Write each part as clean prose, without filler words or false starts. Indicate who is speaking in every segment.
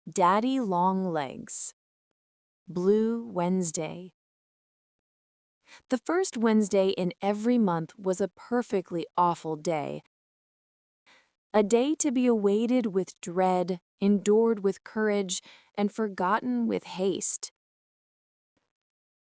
Speaker 1: Daddy Longlegs. Blue Wednesday. The first Wednesday in every month was a perfectly awful day. A day to be awaited with dread, endured with courage, and forgotten with haste.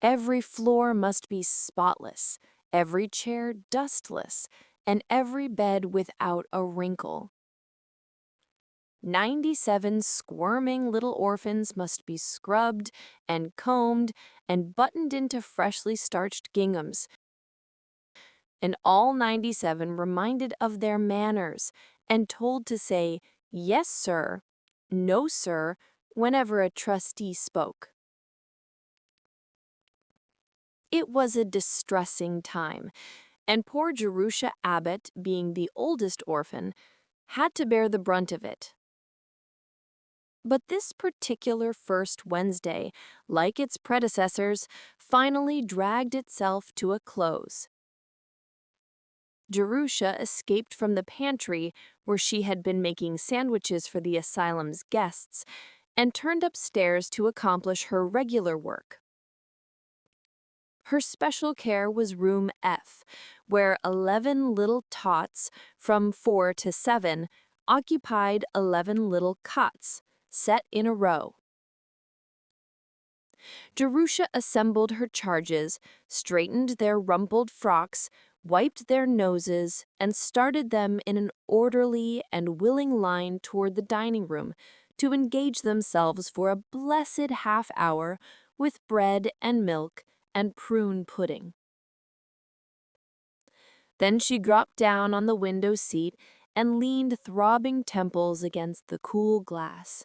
Speaker 1: Every floor must be spotless, every chair dustless, and every bed without a wrinkle. 97 squirming little orphans must be scrubbed and combed and buttoned into freshly starched ginghams, and all 97 reminded of their manners and told to say, "Yes, sir," "No, sir," whenever a trustee spoke. It was a distressing time, and poor Jerusha Abbott, being the oldest orphan, had to bear the brunt of it. But this particular first Wednesday, like its predecessors, finally dragged itself to a close. Jerusha escaped from the pantry where she had been making sandwiches for the asylum's guests and turned upstairs to accomplish her regular work. Her special care was room F, where 11 little tots from 4 to 7 occupied 11 little cots, set in a row. Jerusha assembled her charges, straightened their rumpled frocks, wiped their noses, and started them in an orderly and willing line toward the dining room to engage themselves for a blessed half-hour with bread and milk and prune pudding. Then she dropped down on the window seat and leaned throbbing temples against the cool glass.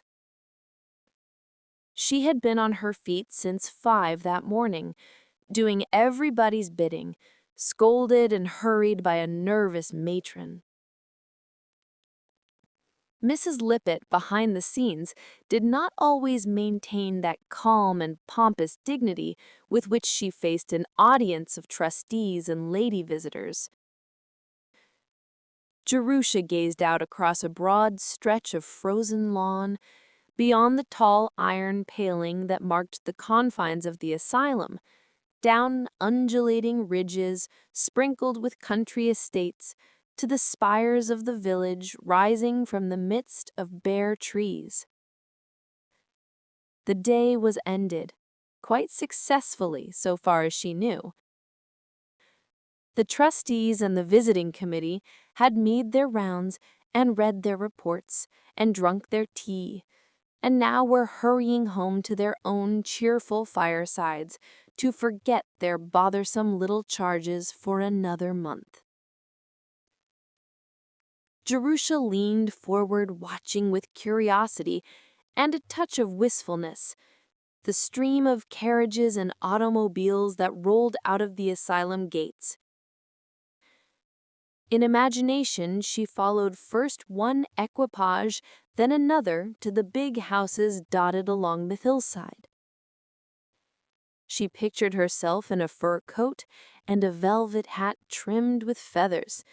Speaker 1: She had been on her feet since 5 that morning, doing everybody's bidding, scolded and hurried by a nervous matron. Mrs. Lippett, behind the scenes, did not always maintain that calm and pompous dignity with which she faced an audience of trustees and lady visitors. Jerusha gazed out across a broad stretch of frozen lawn, beyond the tall iron paling that marked the confines of the asylum, down undulating ridges sprinkled with country estates, to the spires of the village rising from the midst of bare trees. The day was ended, quite successfully so far as she knew. The trustees and the visiting committee had made their rounds and read their reports and drunk their tea, and now were hurrying home to their own cheerful firesides to forget their bothersome little charges for another month. Jerusha leaned forward, watching with curiosity and a touch of wistfulness the stream of carriages and automobiles that rolled out of the asylum gates. In imagination, she followed first one equipage, then another to the big houses dotted along the hillside. She pictured herself in a fur coat and a velvet hat trimmed with feathers,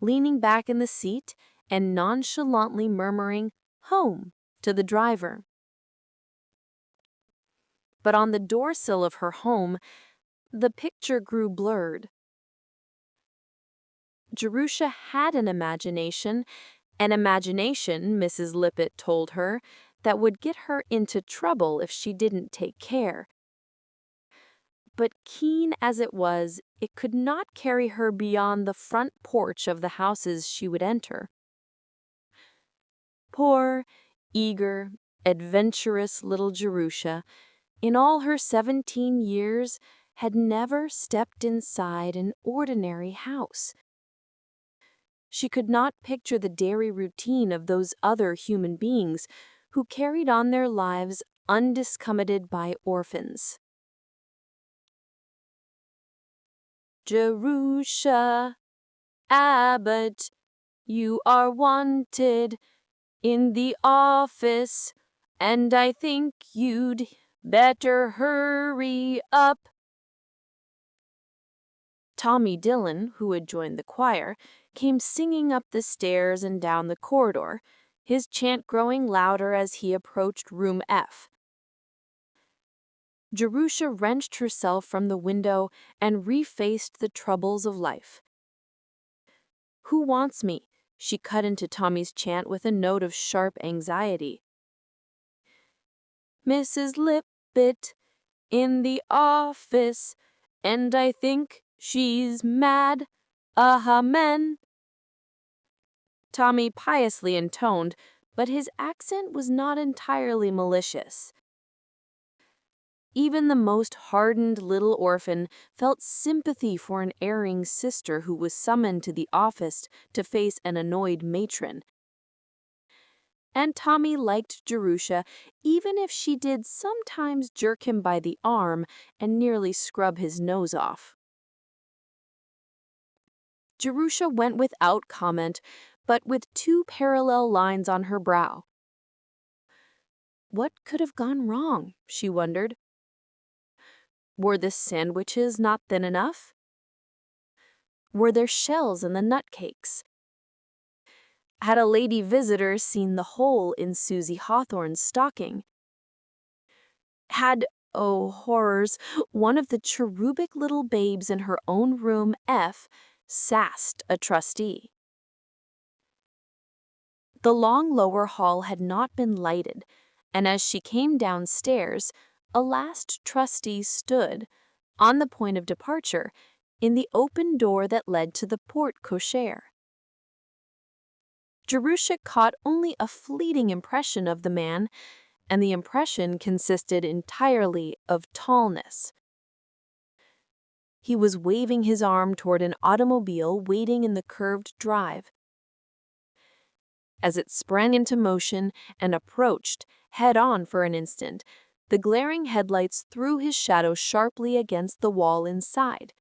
Speaker 1: leaning back in the seat and nonchalantly murmuring, "Home," to the driver. But on the doorsill of her home, the picture grew blurred. Jerusha had an imagination, Mrs. Lippett told her, that would get her into trouble if she didn't take care. But keen as it was, it could not carry her beyond the front porch of the houses she would enter. Poor, eager, adventurous little Jerusha, in all her 17 years, had never stepped inside an ordinary house. She could not picture the daily routine of those other human beings who carried on their lives undiscomfited by orphans. "Jerusha Abbott, you are wanted in the office, and I think you'd better hurry up." Tommy Dillon, who had joined the choir, came singing up the stairs and down the corridor, his chant growing louder as he approached room F. Jerusha wrenched herself from the window and refaced the troubles of life. "Who wants me?" She cut into Tommy's chant with a note of sharp anxiety. "Mrs. Lippett in the office, and I think she's mad. Amen." Tommy piously intoned, but his accent was not entirely malicious. Even the most hardened little orphan felt sympathy for an erring sister who was summoned to the office to face an annoyed matron. And Tommy liked Jerusha even if she did sometimes jerk him by the arm and nearly scrub his nose off. Jerusha went without comment, but with 2 parallel lines on her brow. What could have gone wrong, she wondered. Were the sandwiches not thin enough? Were there shells in the nut cakes? Had a lady visitor seen the hole in Susie Hawthorne's stocking? Had, oh horrors, one of the cherubic little babes in her own room F sassed a trustee? The long lower hall had not been lighted, and as she came downstairs, a last trustee stood, on the point of departure, in the open door that led to the porte cochere. Jerusha caught only a fleeting impression of the man, and the impression consisted entirely of tallness. He was waving his arm toward an automobile waiting in the curved drive. As it sprang into motion and approached, head-on for an instant, the glaring headlights threw his shadow sharply against the wall inside.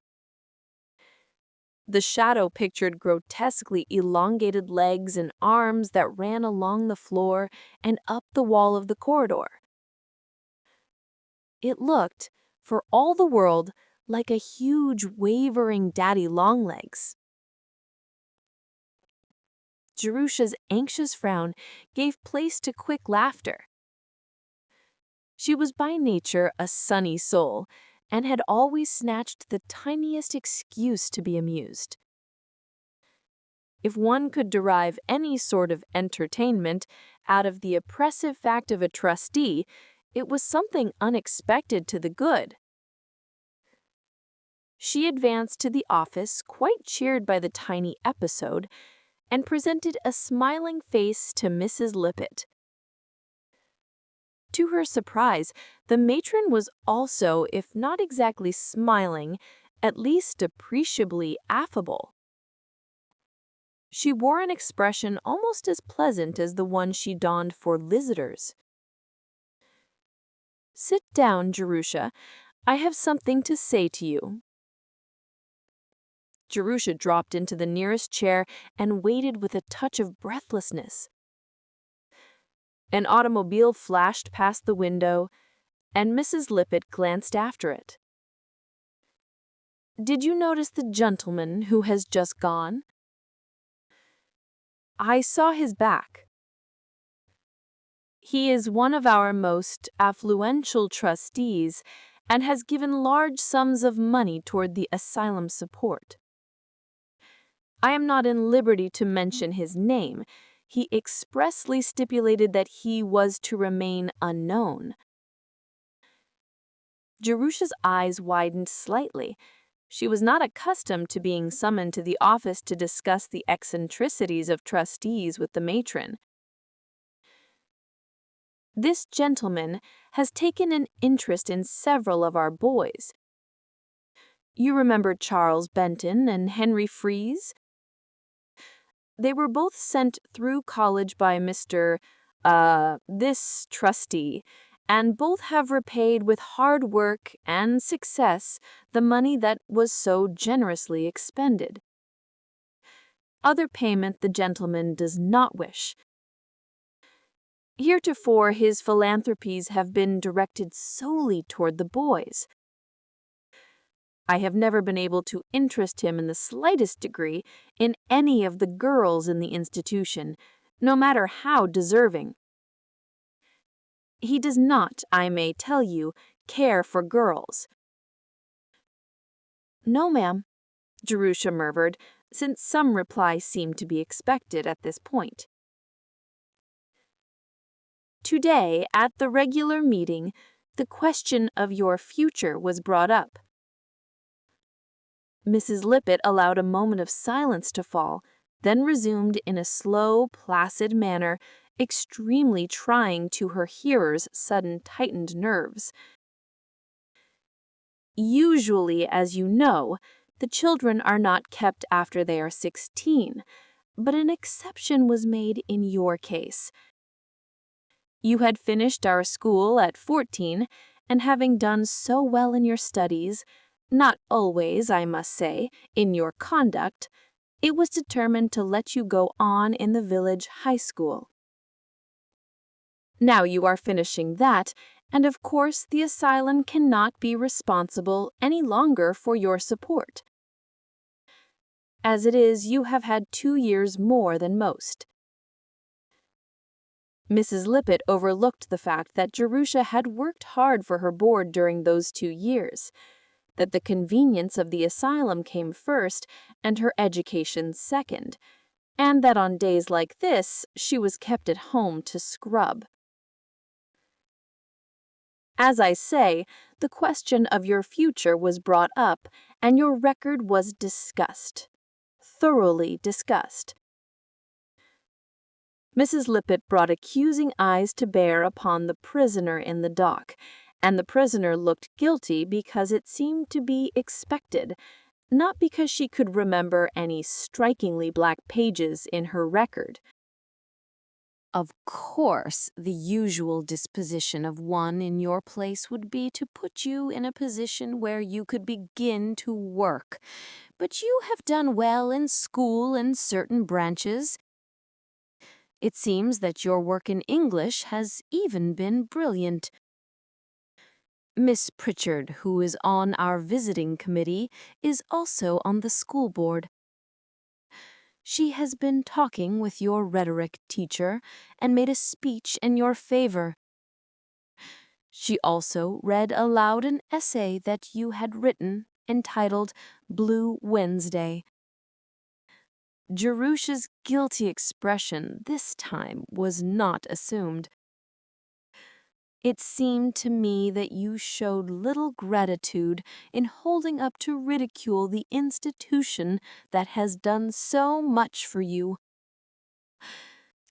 Speaker 1: The shadow pictured grotesquely elongated legs and arms that ran along the floor and up the wall of the corridor. It looked, for all the world, like a huge wavering daddy longlegs. Jerusha's anxious frown gave place to quick laughter. She was by nature a sunny soul, and had always snatched the tiniest excuse to be amused. If one could derive any sort of entertainment out of the oppressive fact of a trustee, it was something unexpected to the good. She advanced to the office, quite cheered by the tiny episode, and presented a smiling face to Mrs. Lippett. To her surprise, the matron was also, if not exactly smiling, at least appreciably affable. She wore an expression almost as pleasant as the one she donned for visitors. "Sit down, Jerusha. I have something to say to you." Jerusha dropped into the nearest chair and waited with a touch of breathlessness. An automobile flashed past the window, and Mrs. Lippett glanced after it. "Did you notice the gentleman who has just gone?" "I saw his back." "He is one of our most affluential trustees and has given large sums of money toward the asylum support. I am not in liberty to mention his name. He expressly stipulated that he was to remain unknown." Jerusha's eyes widened slightly. She was not accustomed to being summoned to the office to discuss the eccentricities of trustees with the matron. "This gentleman has taken an interest in several of our boys. You remember Charles Benton and Henry Fries? They were both sent through college by this trustee, and both have repaid with hard work and success the money that was so generously expended. Other payment the gentleman does not wish. Heretofore his philanthropies have been directed solely toward the boys. I have never been able to interest him in the slightest degree in any of the girls in the institution, no matter how deserving. He does not, I may tell you, care for girls." "No, ma'am," Jerusha murmured, since some reply seemed to be expected at this point. Today, at the regular meeting, the question of your future was brought up. Mrs. Lippett allowed a moment of silence to fall, then resumed in a slow, placid manner, extremely trying to her hearers' sudden tightened nerves. "Usually, as you know, the children are not kept after they are 16, but an exception was made in your case. You had finished our school at 14, and having done so well in your studies, not always, I must say, in your conduct, it was determined to let you go on in the village high school. Now you are finishing that, and of course the asylum cannot be responsible any longer for your support. As it is, you have had 2 years more than most." Mrs. Lippett overlooked the fact that Jerusha had worked hard for her board during those 2 years, that the convenience of the asylum came first and her education second, and that on days like this she was kept at home to scrub. "As I say, the question of your future was brought up, and your record was discussed. Thoroughly discussed." Mrs. Lippett brought accusing eyes to bear upon the prisoner in the dock, and the prisoner looked guilty because it seemed to be expected, not because she could remember any strikingly black pages in her record. "Of course, the usual disposition of one in your place would be to put you in a position where you could begin to work, but you have done well in school in certain branches. It seems that your work in English has even been brilliant. Miss Pritchard, who is on our visiting committee, is also on the school board. She has been talking with your rhetoric teacher and made a speech in your favor. She also read aloud an essay that you had written entitled Blue Wednesday." Jerusha's guilty expression this time was not assumed. "It seemed to me that you showed little gratitude in holding up to ridicule the institution that has done so much for you.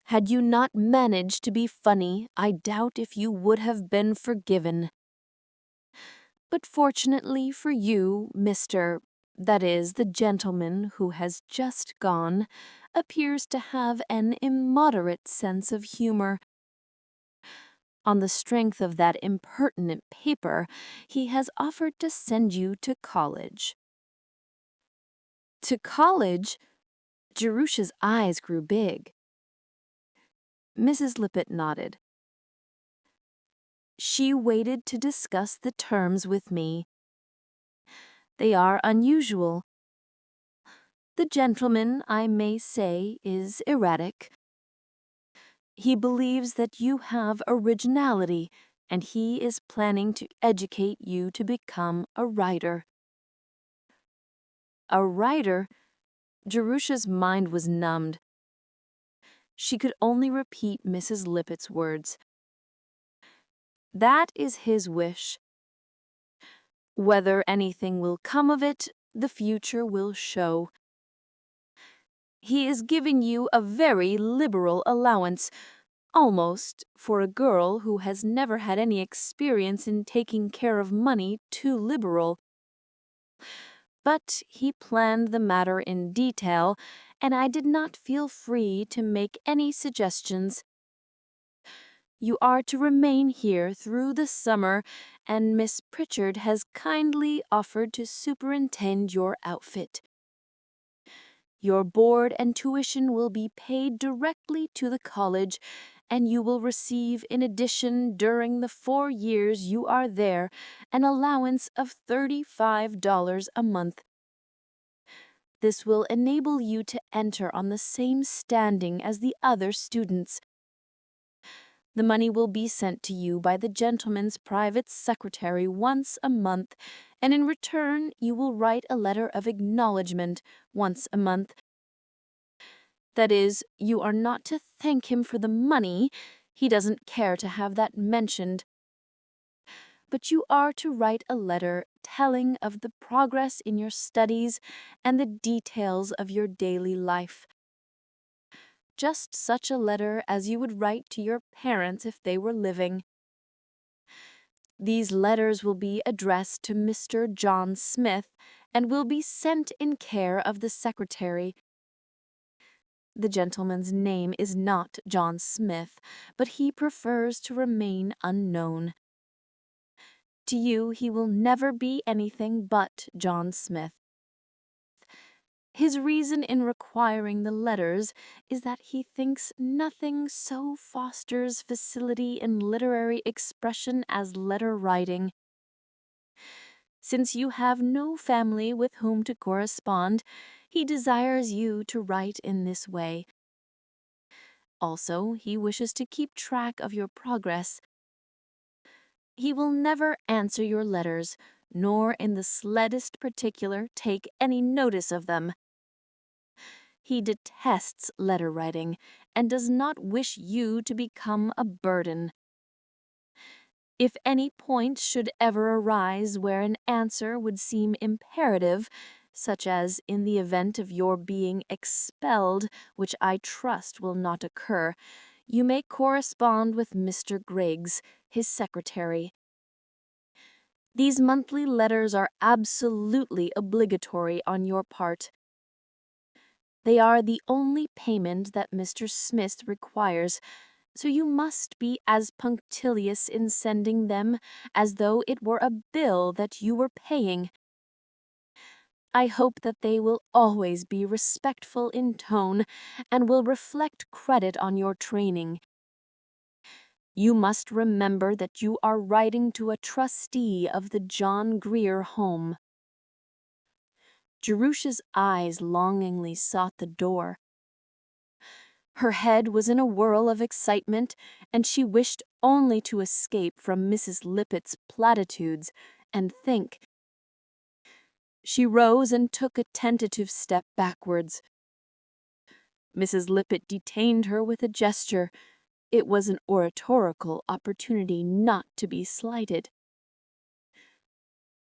Speaker 1: Had you not managed to be funny, I doubt if you would have been forgiven. But fortunately for you, that is, the gentleman who has just gone, appears to have an immoderate sense of humor. On the strength of that impertinent paper, he has offered to send you to college." "To college?" Jerusha's eyes grew big. Mrs. Lippett nodded. "She waited to discuss the terms with me. They are unusual. The gentleman, I may say, is erratic. He believes that you have originality, and he is planning to educate you to become a writer." A writer? Jerusha's mind was numbed. She could only repeat Mrs. Lippett's words. "That is his wish. Whether anything will come of it, the future will show. He is giving you a very liberal allowance, almost, for a girl who has never had any experience in taking care of money, too liberal. But he planned the matter in detail, and I did not feel free to make any suggestions. You are to remain here through the summer, and Miss Pritchard has kindly offered to superintend your outfit. Your board and tuition will be paid directly to the college, and you will receive in addition during the 4 years you are there an allowance of $35 a month. This will enable you to enter on the same standing as the other students. The money will be sent to you by the gentleman's private secretary once a month, and in return you will write a letter of acknowledgement once a month. That is, you are not to thank him for the money. He doesn't care to have that mentioned. But you are to write a letter telling of the progress in your studies and the details of your daily life. Just such a letter as you would write to your parents if they were living. These letters will be addressed to Mr. John Smith and will be sent in care of the secretary. The gentleman's name is not John Smith, but he prefers to remain unknown. To you he will never be anything but John Smith. His reason in requiring the letters is that he thinks nothing so fosters facility in literary expression as letter writing. Since you have no family with whom to correspond, he desires you to write in this way. Also, he wishes to keep track of your progress. He will never answer your letters, nor in the slightest particular take any notice of them. He detests letter writing and does not wish you to become a burden. If any point should ever arise where an answer would seem imperative, such as in the event of your being expelled, which I trust will not occur, you may correspond with Mr. Griggs, his secretary. These monthly letters are absolutely obligatory on your part. They are the only payment that Mr. Smith requires, so you must be as punctilious in sending them as though it were a bill that you were paying. I hope that they will always be respectful in tone and will reflect credit on your training. You must remember that you are writing to a trustee of the John Grier Home. Jerusha's eyes longingly sought the door. Her head was in a whirl of excitement, and she wished only to escape from Mrs. Lippett's platitudes and think. She rose and took a tentative step backwards. Mrs. Lippett detained her with a gesture. It was an oratorical opportunity not to be slighted.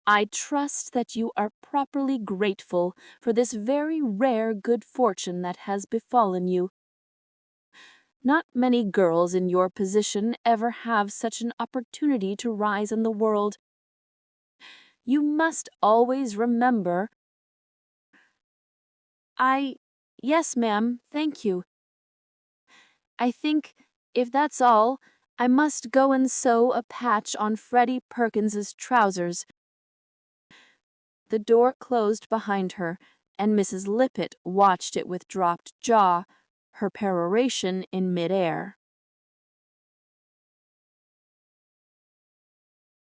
Speaker 1: I trust that you are properly grateful for this very rare good fortune that has befallen you. Not many girls in your position ever have such an opportunity to rise in the world. You must always remember— Yes, ma'am, thank you. I think, if that's all, I must go and sew a patch on Freddie Perkins's trousers. The door closed behind her, and Mrs. Lippett watched it with dropped jaw, her peroration in mid-air.